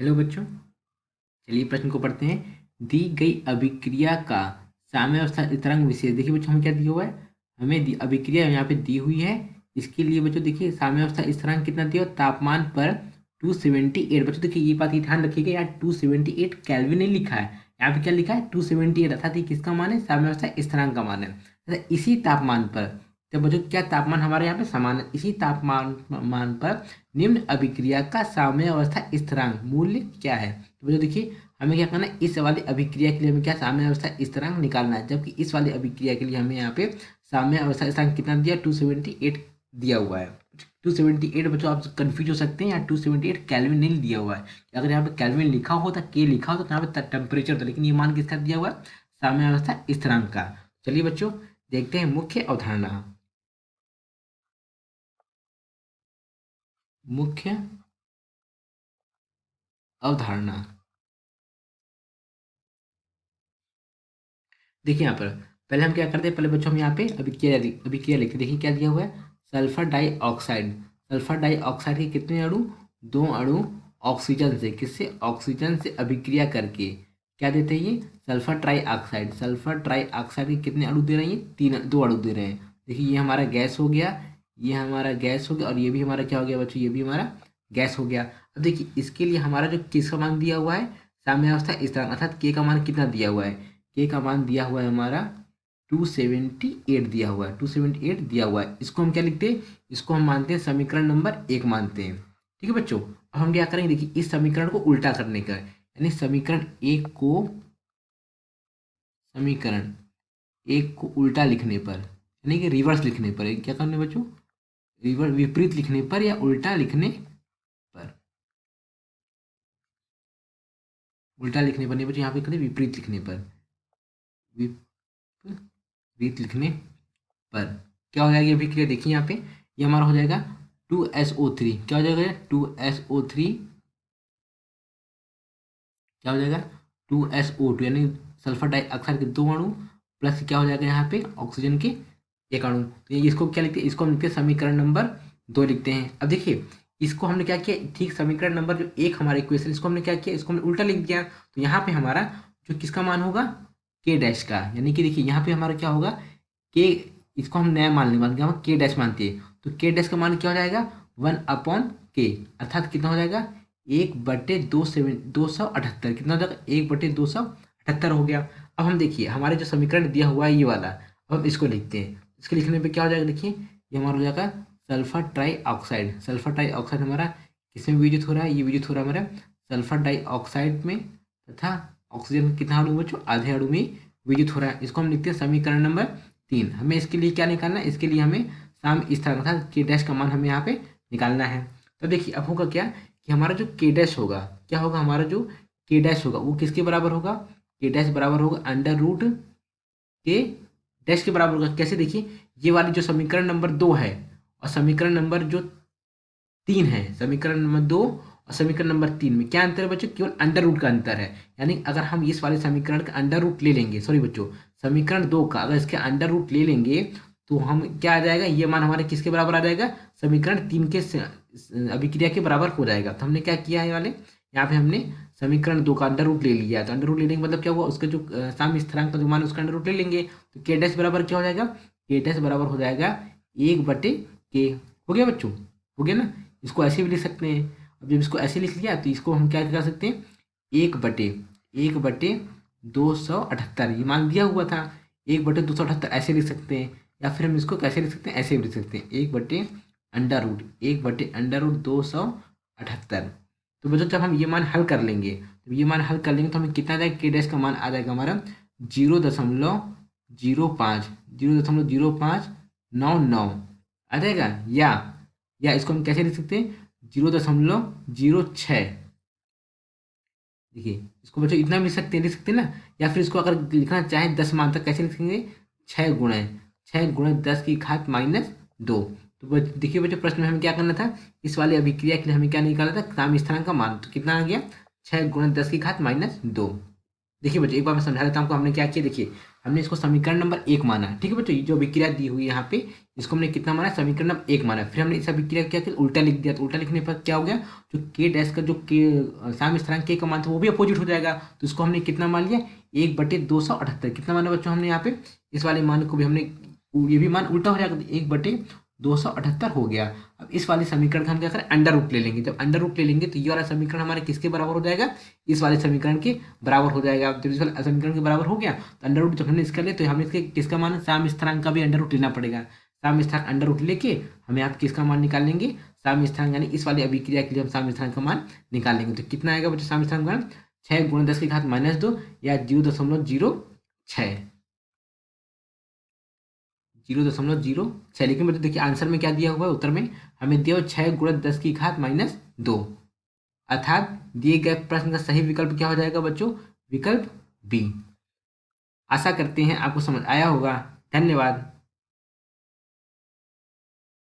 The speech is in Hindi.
हेलो बच्चों, चलिए प्रश्न को पढ़ते हैं। दी गई अभिक्रिया का साम्यावस्था स्थिरांक विशेष। देखिए बच्चों, हमें क्या दिया हुआ है? हमें अभिक्रिया यहाँ पे दी हुई है। इसके लिए बच्चों देखिए साम्यावस्था स्थिरांक कितना दिया हुआ? तापमान पर 278। बच्चों देखिए ये बात की ध्यान रखिएगा, यहाँ 278 केल्विन नहीं लिखा है, यहाँ पे क्या लिखा है? 278, अर्थात ये किसका मान है? साम्यावस्था स्थिरांक का मान है। इसी तापमान पर, तो बच्चों क्या तापमान हमारे यहाँ पे समान है? इसी तापमान पर निम्न अभिक्रिया का साम्य अवस्था स्थिरांक मूल्य क्या है? तो बच्चों देखिए हमें क्या करना है, इस वाली अभिक्रिया के लिए हमें क्या साम्य अवस्था स्थिरांक निकालना है, जबकि इस वाली अभिक्रिया के लिए हमें यहाँ पे साम्य अवस्था स्थिरांक कितना दिया? 278 दिया हुआ है। 278 बच्चों आप कंफ्यूज हो सकते हैं, यहाँ 278 केल्विन नहीं दिया हुआ है। अगर यहाँ पे केल्विन लिखा होता, के लिखा होता तो यहाँ पे टेम्परेचर होता, लेकिन ये मान किसका दिया हुआ है? साम्य अवस्था स्थिरांक का। चलिए बच्चों देखते हैं मुख्य अवधारणा। मुख्य अवधारणा देखिए यहाँ पर पहले हम क्या करते हैं, पहले बच्चों हम यहाँ पे अभिक्रिया लिखते। देखिए क्या दिया हुआ है? Sulphur dioxide. सल्फर डाइऑक्साइड के कितने अणु? दो अणु। ऑक्सीजन से, किससे? ऑक्सीजन से अभिक्रिया करके क्या देते हैं ये? Sulphur trioxide. सल्फर ट्राइऑक्साइड के कितने अणु दे रहे हैं? ये तीन, दो अणु दे रहे हैं। देखिए ये हमारा गैस हो गया, ये हमारा गैस हो गया, और ये भी हमारा क्या हो गया बच्चों? ये भी हमारा गैस हो गया। अब देखिए इसके लिए हमारा जो किसका मान दिया हुआ है? साम्यावस्था स्थिरांक, अर्थात के का मान कितना दिया हुआ है? के का मान दिया हुआ है हमारा 278 दिया हुआ है। 278 दिया हुआ है। इसको हम क्या लिखते हैं? इसको हम मानते हैं समीकरण नंबर 1 मानते हैं। ठीक है बच्चों, अब हम क्या करेंगे? देखिए इस समीकरण को उल्टा करने का है, यानी समीकरण एक को उल्टा लिखने पर, यानी कि रिवर्स लिखने पर, क्या करने बच्चों? रिवर्स, विपरीत लिखने पर या उल्टा लिखने पर। उल्टा लिखने पर नहीं बच्चों, यहाँ पे करें विपरीत लिखने पर। विपरीत लिखने पर क्या हो जाएगी अभिक्रिया? देखिए यहाँ पे ये हमारा हो जाएगा 2SO3। क्या हो जाएगा? 2SO3 क्या हो जाएगा? 2SO2, यानी सल्फर डाइऑक्साइड के दो अणु प्लस क्या हो जाएगा यहाँ पे? ऑक्सीजन के एक अणु। तो ये इसको क्या लिखते हैं? इसको हम लिखते हैं समीकरण नंबर 2 लिखते हैं। अब देखिए इसको हमने क्या किया, ठीक समीकरण नंबर जो एक हमारे इक्वेशन, इसको हमने क्या किया? इसको हमने उल्टा लिख दिया। तो यहाँ पे हमारा जो किसका मान होगा? के डैश का, यानी कि देखिए यहाँ पे हमारा क्या होगा? के, इसको हम नया मान लेंगे, हम के डैश मानते हैं, तो के डैश का मान क्या हो जाएगा? 1/के, अर्थात कितना हो जाएगा? 1/278। कितना हो जाएगा? 1/278 हो गया। अब हम देखिए हमारे जो समीकरण दिया हुआ है ये वाला, अब हम इसको लिखते हैं। इसके लिखने पे क्या हो जाएगा? देखिए ये हमारा हो जाएगा सल्फर ट्राइऑक्साइड। सल्फर ट्राइऑक्साइड हमारा किसमें वियोजित हो रहा है? ये वियोजित हो रहा है हमारा सल्फर डाइऑक्साइड में, तथा ऑक्सीजन कितना अणु बच्चों? आधे अणु में वियोजित हो रहा है। इसको हम लिखते हैं समीकरण नंबर 3। हमें इसके लिए क्या निकालना है? इसके लिए हमें साम्य स्थिरांक अर्थात के डैश का मान हमें यहाँ पे निकालना है। तो देखिए अब होगा क्या कि हमारा जो के डैश होगा, क्या होगा? हमारा जो के डैश होगा वो किसके बराबर होगा? के डैश बराबर होगा अंडर रूट के डैश के बराबर होगा। कैसे? देखिए ये वाली जो समीकरण नंबर 2 है और समीकरण नंबर जो 3 है, समीकरण नंबर 2 और समीकरण नंबर 3 में क्या अंतर है बच्चों? केवल अंडर रूट का अंतर है। यानी अगर हम इस वाले समीकरण का अंडर रूट ले लेंगे, सॉरी बच्चों, समीकरण 2 का अगर इसके अंडर रूट ले लेंगे तो हम क्या आ जाएगा? ये मान हमारे किसके बराबर आ जाएगा? समीकरण 3 के अभिक्रिया के बराबर हो जाएगा। तो हमने क्या किया है वाले, यहाँ पे हमने समीकरण 2 का अंडर रूट ले लिया। तो अंडर रूट लेने का मतलब क्या हुआ? उसका जो साम्य स्थिरांक का जो मान है उसका अंडर रूट ले लेंगे। तो के डैश बराबर क्या हो जाएगा? के डैश बराबर हो जाएगा 1/के। हो गया बच्चों? हो गया ना? इसको ऐसे भी लिख सकते हैं। अब जब इसको ऐसे लिख लिया तो इसको हम क्या कर सकते हैं? 1/278 ये मान दिया हुआ था। 1/278 ऐसे लिख सकते हैं, या फिर हम इसको कैसे लिख सकते हैं? ऐसे भी लिख सकते हैं, 1/278। तो बच्चों जब हम ये मान हल कर लेंगे, तो ये मान हल कर लेंगे तो हमें कितना आ जाएगा? के डैश का मान आ जाएगा हमारा 0.05, 0.0599 आ जाएगा। या इसको हम कैसे लिख सकते हैं? 0.06। देखिए इसको बच्चों इतना भी लिख सकते हैं ना। या फिर इसको अगर लिखना चाहें 10 मान तक, कैसे लिखेंगे? 6 गुणे 10 की घात -2। तो देखिए बच्चों प्रश्न में हमें क्या करना था? इस वाली अभिक्रिया के लिए हमें क्या निकाला था? साम्य स्थिरांक का मान। तो कितना आ गया? 6 गुणे 10 की घात -2। देखिए बच्चों, एक बार मैं समझा देता हूँ आपको। हमने क्या किया, देखिए हमने इसको समीकरण नंबर 1 माना, ठीक है बच्चों। ये जो अभिक्रिया दी हुई है यहाँ पे, इसको हमने कितना माना, समीकरण नंबर 1 माना। फिर हमने इस अभिक्रिया को क्या किया, उल्टा लिख दिया। तो उल्टा लिखने पर क्या हो गया, जो के डैश का जो के साम स्थिरांक के का मान था वो भी अपोजिट हो जाएगा। तो इसको हमने कितना मान लिया, 1/278। कितना माना बच्चों हमने यहाँ पे, इस वाले मान को भी हमने, ये भी मान उल्टा हो जाएगा, 1/278 हो गया। अब इस वाले समीकरण का हम क्या करें, अंडर रूट ले लेंगे। जब अंडर रूट ले लेंगे तो ये वाला समीकरण हमारे किसके बराबर हो जाएगा, इस वाले समीकरण के बराबर हो जाएगा। जब इस वाले समीकरण के बराबर हो गया तो अंडर रूट जब हमने इसका ले तो हमें इसके किसका मान, साम स्थिरांक का भी अंडर रूट लेना पड़ेगा। साम स्थिरांक अंडर रूट लेके हमें आप किसका मान निकाल लेंगे, साम स्थिरांक, यानी इस वाली अभिक्रिया के लिए हम साम स्थिरांक का मान निकाल लेंगे। तो कितना आएगा बच्चों साम स्थिरांक का मान, 6 × 10⁻², या 0.06। 0.06। लेकिन बच्चों देखिए आंसर में क्या दिया हुआ है, उत्तर में हमें दिया हुआ 6 × 10⁻², अर्थात दिए गए प्रश्न का सही विकल्प क्या हो जाएगा बच्चों, विकल्प बी। आशा करते हैं आपको समझ आया होगा। धन्यवाद।